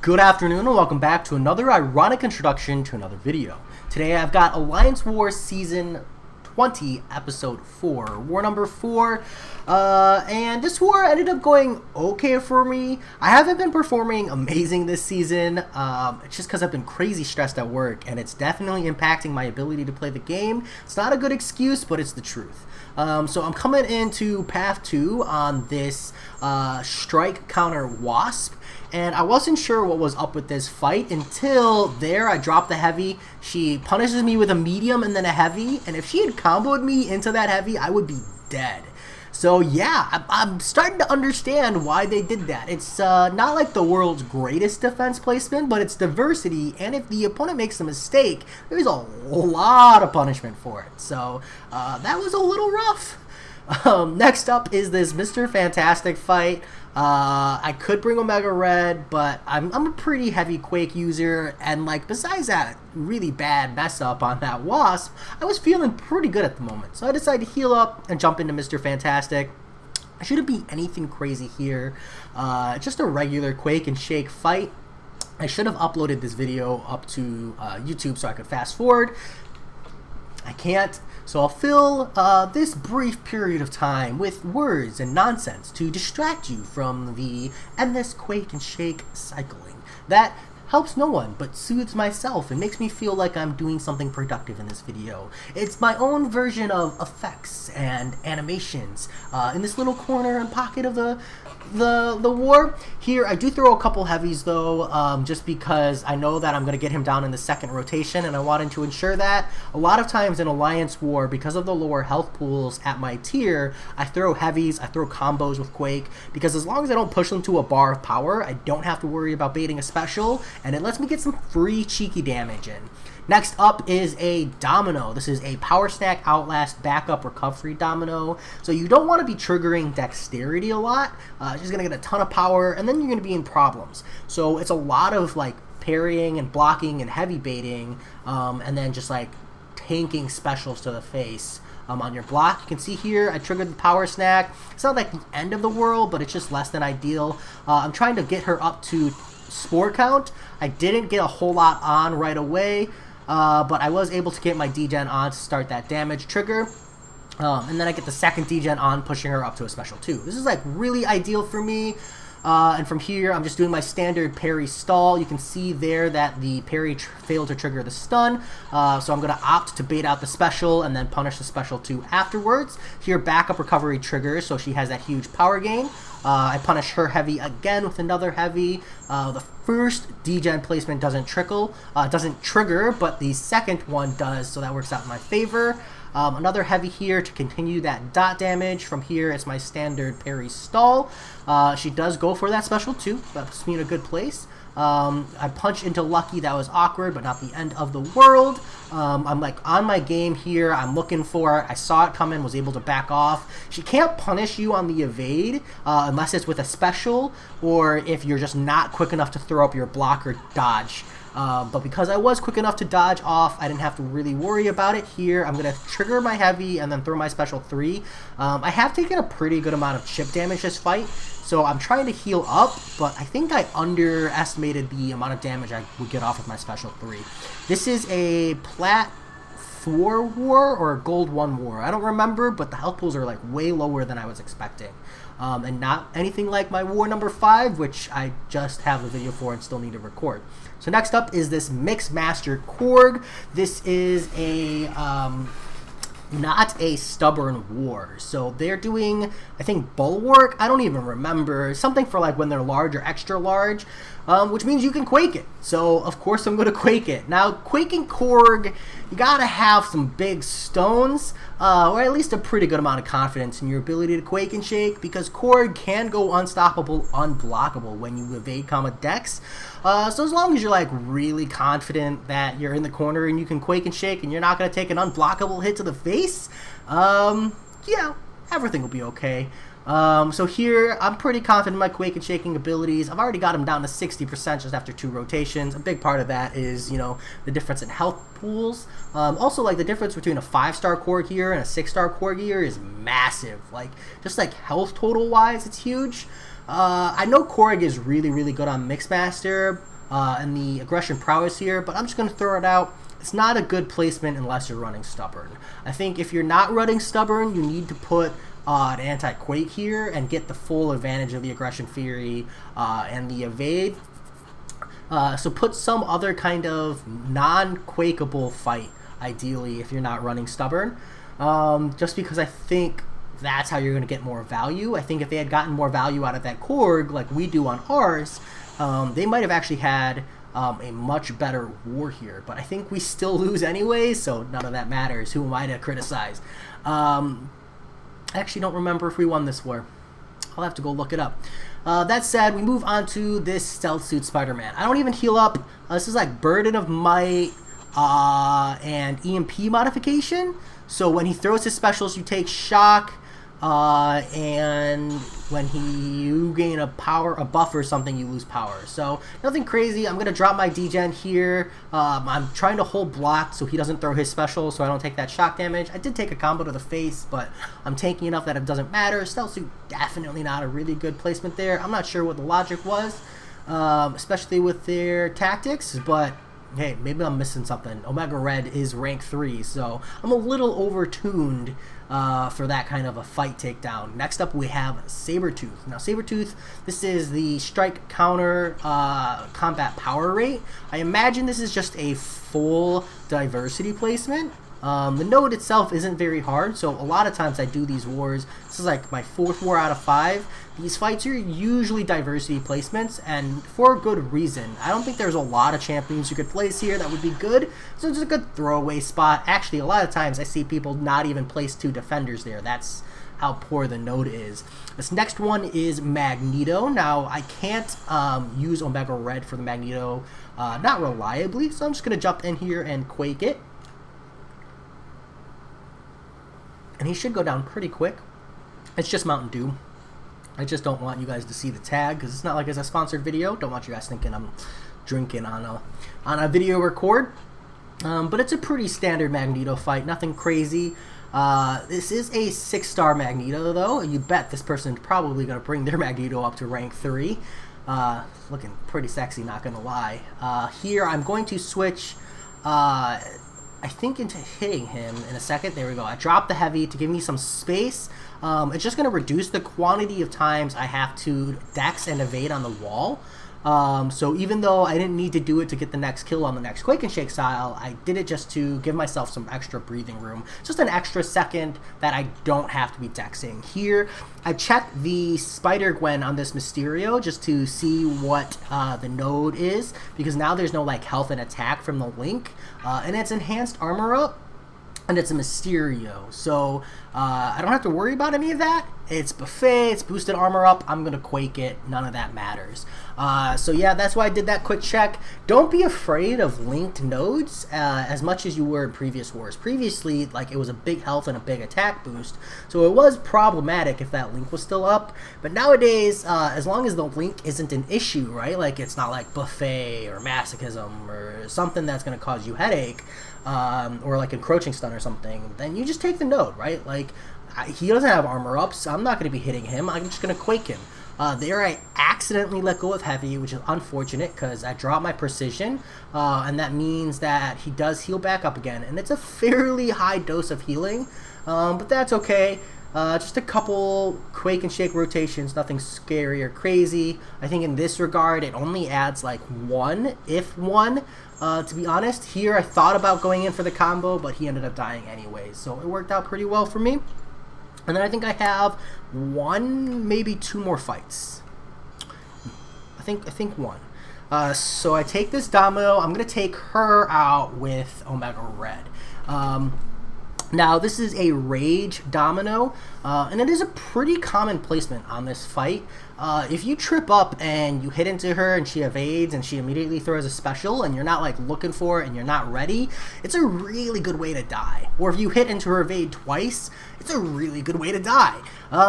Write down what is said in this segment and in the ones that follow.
Good afternoon and welcome back to another ironic introduction to another video. Today I've got Alliance War Season 20, Episode 4, War number 4, and this war ended up going okay for me. I haven't been performing amazing this season, it's just because I've been crazy stressed at work, and it's definitely impacting my ability to play the game. It's not a good excuse, but it's the truth. So I'm coming into Path 2 on this Strike counter Wasp, and I wasn't sure what was up with this fight until there I dropped the heavy. She punishes me with a medium and then a heavy, and if she had comboed me into that heavy, I would be dead. So yeah, I'm starting to understand why they did that. It's not like the world's greatest defense placement, but it's diversity, and if the opponent makes a mistake, there's a lot of punishment for it. So that was a little rough. Next up is this Mr. Fantastic fight. I could bring Omega Red, but I'm a pretty heavy Quake user, and like besides that really bad mess up on that Wasp, I was feeling pretty good at the moment. So I decided to heal up and jump into Mr. Fantastic. I shouldn't be anything crazy here. Just a regular Quake and Shake fight. I should have uploaded this video up to YouTube so I could fast forward. I can't, so I'll fill this brief period of time with words and nonsense to distract you from the endless Quake and Shake cycling. That helps no one, but soothes myself and makes me feel like I'm doing something productive in this video. It's my own version of effects and animations in this little corner and pocket of the war. Here, I do throw a couple heavies though, just because I know that I'm going to get him down in the second rotation, and I wanted to ensure that. A lot of times in Alliance War, because of the lower health pools at my tier, I throw heavies, I throw combos with Quake, because as long as I don't push them to a bar of power, I don't have to worry about baiting a special, and it lets me get some free cheeky damage in. Next up is a Domino. This is a Power Stack Outlast Backup Recovery Domino. So you don't want to be triggering Dexterity a lot. Just going to get a ton of power, and then you're going to be in problems. So it's a lot of like parrying and blocking and heavy baiting, and then just like tanking specials to the face. On your block, you can see here I triggered the Power Snack. It's not like the end of the world, but it's just less than ideal. I'm trying to get her up to Spore count. I didn't get a whole lot on right away, but I was able to get my D-Gen on to start that damage trigger. And then I get the second D-Gen on, pushing her up to a special 2. This is like really ideal for me. And from here, I'm just doing my standard parry stall. You can see there that the parry failed to trigger the stun. So I'm going to opt to bait out the special and then punish the special 2 afterwards. Here, backup recovery triggers, so she has that huge power gain. I punish her heavy again with another heavy. The first D-Gen placement doesn't trigger, but the second one does, so that works out in my favor. Another heavy here to continue that dot damage. From here, it's my standard parry stall. She does go for that special too. That puts me in a good place. I punch into Lucky. That was awkward, but not the end of the world. I'm like on my game here. I'm looking for it. I saw it coming, was able to back off. She can't punish you on the evade unless it's with a special, or if you're just not quick enough to throw up your block or dodge. But because I was quick enough to dodge off, I didn't have to really worry about it. Here, I'm going to trigger my heavy and then throw my special 3. I have taken a pretty good amount of chip damage this fight, so I'm trying to heal up, but I think I underestimated the amount of damage I would get off with my special 3. This is a Plat 4 war or Gold 1 war. I don't remember, but the health pools are like way lower than I was expecting. And not anything like my war number 5, which I just have a video for and still need to record. So next up is this mixed Master Korg. This is a not a stubborn war. So they're doing, I think, Bulwark. I don't even remember. Something for like when they're large or extra large, which means you can Quake it. So of course I'm going to Quake it. Now, Quaking Korg, you got to have some big stones, or at least a pretty good amount of confidence in your ability to Quake and Shake, because Korg can go unstoppable, unblockable when you evade Dex. So as long as you're like really confident that you're in the corner and you can Quake and Shake and you're not going to take an unblockable hit to the face, yeah, everything will be okay. So here, I'm pretty confident in my Quake and Shaking abilities. I've already got him down to 60% just after 2 rotations. A big part of that is, you know, the difference in health pools. Also, like, the difference between a 5-star Korg here and a 6-star Korg here is massive. Like, just like health total-wise, it's huge. I know Korg is really good on Mixmaster and the aggression prowess here, but I'm just going to throw it out. It's not a good placement unless you're running Stubborn. I think if you're not running Stubborn, you need to put an anti-quake here and get the full advantage of the aggression fury and the evade. So put some other kind of non-quakeable fight, ideally, if you're not running Stubborn. Just because I think that's how you're going to get more value. I think if they had gotten more value out of that Korg, like we do on ours, they might have actually had a much better war here. But I think we still lose anyway, so none of that matters. Who am I to criticize? I actually don't remember if we won this war. I'll have to go look it up. That said, we move on to this Stealth Suit Spider-Man. I don't even heal up. This is like Burden of Might and EMP modification. So when he throws his specials, you take shock. And when you gain a buff or something, you lose power. So nothing crazy. I'm gonna drop my degen here. I'm trying to hold block so he doesn't throw his special, so I don't take that shock damage. I did take a combo to the face, but I'm tanky enough that it doesn't matter. Stealth Suit, definitely not a really good placement there. I'm not sure what the logic was, especially with their tactics, but hey, maybe I'm missing something. Omega Red is rank 3, so I'm a little overtuned for that kind of a fight takedown. Next up, we have Sabertooth. Now, Sabertooth, this is the strike counter combat power rate. I imagine this is just a full diversity placement. The node itself isn't very hard, so a lot of times I do these wars. This is like my 4th war out of 5. These fights are usually diversity placements, and for a good reason. I don't think there's a lot of champions you could place here that would be good, so it's a good throwaway spot. Actually, a lot of times I see people not even place 2 defenders there. That's how poor the node is. This next one is Magneto. Now, I can't use Omega Red for the Magneto, not reliably, so I'm just going to jump in here and quake it. And he should go down pretty quick. It's just Mountain Dew. I just don't want you guys to see the tag because it's not like it's a sponsored video. Don't want you guys thinking I'm drinking on a video record. But it's a pretty standard Magneto fight. Nothing crazy. This is a 6-star Magneto though. You bet this person's probably going to bring their Magneto up to rank 3. Looking pretty sexy, not going to lie. Here I'm going to switch I think into hitting him in a second. There we go. I dropped the heavy to give me some space. It's just going to reduce the quantity of times I have to dex and evade on the wall. So even though I didn't need to do it to get the next kill on the next Quake and Shake style, I did it just to give myself some extra breathing room. Just an extra second that I don't have to be dexing. Here, I checked the Spider-Gwen on this Mysterio just to see what the node is, because now there's no like health and attack from the Link, and it's enhanced armor up. And it's a Mysterio, so I don't have to worry about any of that. It's buffet, it's boosted armor up, I'm going to quake it, none of that matters. So yeah, that's why I did that quick check. Don't be afraid of linked nodes as much as you were in previous wars. Previously, like, it was a big health and a big attack boost, so it was problematic if that link was still up. But nowadays, as long as the link isn't an issue, right, like it's not like buffet or masochism or something that's going to cause you headache, or like encroaching stun or something, then you just take the node, right? Like, he doesn't have armor up, so I'm not going to be hitting him. I'm just going to quake him. There I accidentally let go of heavy, which is unfortunate because I dropped my precision, and that means that he does heal back up again, and it's a fairly high dose of healing, but that's okay. Just a couple Quake and Shake rotations, nothing scary or crazy. I think in this regard, it only adds like 1, if 1. To be honest, here I thought about going in for the combo, but he ended up dying anyway, so it worked out pretty well for me. And then I think I have 1, maybe 2 more fights. I think 1. So I take this Domino. I'm going to take her out with Omega Red. Now, this is a Rage Domino, and it is a pretty common placement on this fight. If you trip up and you hit into her and she evades and she immediately throws a special and you're not like looking for it and you're not ready, it's a really good way to die. Or if you hit into her evade twice, it's a really good way to die.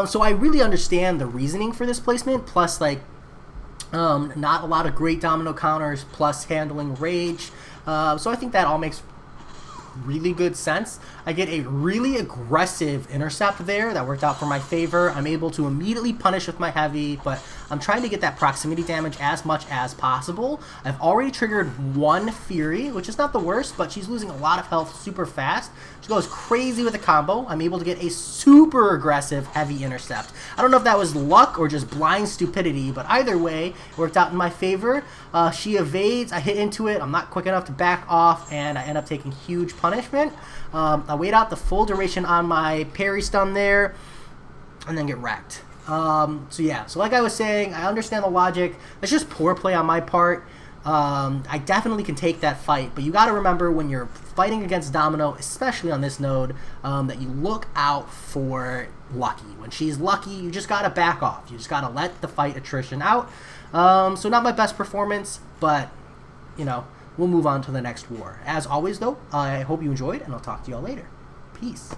So I really understand the reasoning for this placement, plus like not a lot of great domino counters, plus handling Rage. So I think that all makes really good sense. I get a really aggressive intercept there that worked out for my favor. I'm able to immediately punish with my heavy, but I'm trying to get that proximity damage as much as possible. I've already triggered one Fury, which is not the worst, but she's losing a lot of health super fast. She goes crazy with a combo. I'm able to get a super aggressive heavy intercept. I don't know if that was luck or just blind stupidity, but either way, it worked out in my favor. She evades, I hit into it, I'm not quick enough to back off, and I end up taking huge punishment. I wait out the full duration on my parry stun there, and then get wrecked. So yeah, so like I was saying, I understand the logic. It's just poor play on my part. I definitely can take that fight, but you got to remember when you're fighting against Domino, especially on this node, that you look out for Lucky. When she's Lucky, you just got to back off. You just got to let the fight attrition out. So not my best performance, but, you know, we'll move on to the next war. As always, though, I hope you enjoyed, and I'll talk to y'all later. Peace.